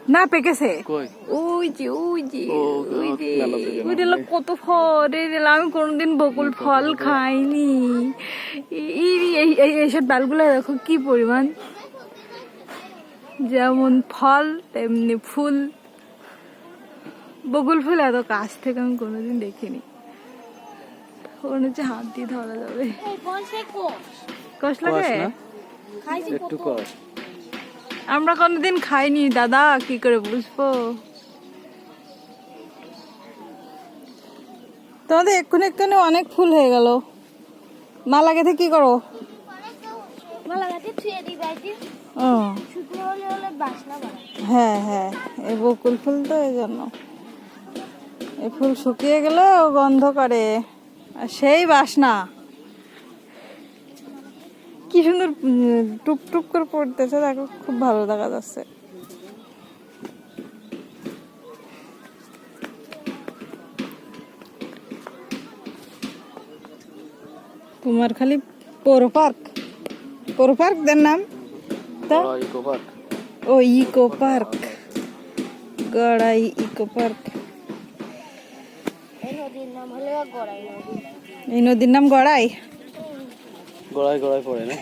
না পেকেছে কই ওই যে ওই যে ও, ওই যে মেলা পেকে ওই দিল কত ফল এই দিল আমি কোনোদিন বকুল ফল খাইনি এইসব ডালগুলো দেখো কি পরিমাণ যেমন ফল তেমনি ফুল বকুল ফুল এত কাছ থেকে আমি কোনোদিন দেখিনি মনে হচ্ছে হাত দিয়ে ধরা যাবে কষ্ট লাগে একটু কর আমরা কোনোদিন খাইনি দাদা কি করে বুঝবো তোমাদের এক্ষুনি এক্ষুনি অনেক ফুল হয়ে গেল মালা গেঁথে কি করো ও হ্যাঁ হ্যাঁ এই বকুল ফুল তো এই জন্য এই ফুল শুকিয়ে গেলে ও গন্ধ করে আর সেই বাসনা কি সুন্দর টুক টুক করে পড়তেছে দেখো খুব ভালো দেখা যাচ্ছে তোমার খালি পৌর পার্ক দেন নাম তা ও eco park Gorai eco park এই নদীর নাম গড়াই গড়াই গড়াই পড়ে না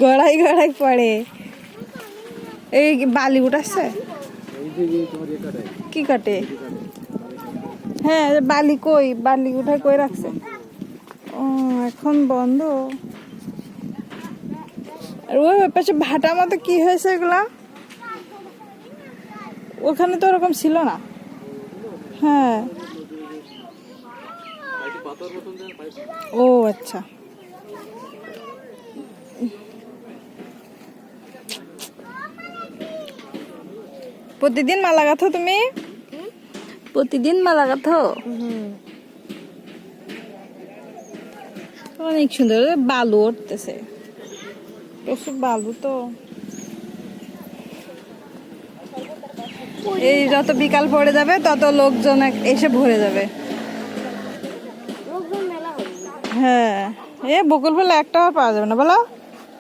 গড়াই গড়াই পড়ে এই বালি উঠাচ্ছে কি কাটে হ্যাঁ বালি বালি উঠায় কই রাখছে ও এখন বন্ধ আর ওই পাশে ভাটা মতো কি হয়েছে এগুলা ওখানে তো ওরকম ছিল না হ্যাঁ ও আচ্ছা প্রতিদিন মালা গাঁথো তুমি প্রতিদিন মালা গাঁথো অনেক সুন্দর বালু উঠতেছে প্রচুর বালু তো এই যত বিকাল পড়ে যাবে তত লোকজন এসে ভরে যাবে হ্যাঁ এ বকুল ফুল একটা পাওয়া যাবে না বলো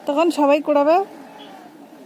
তখন সবাই কুড়াবে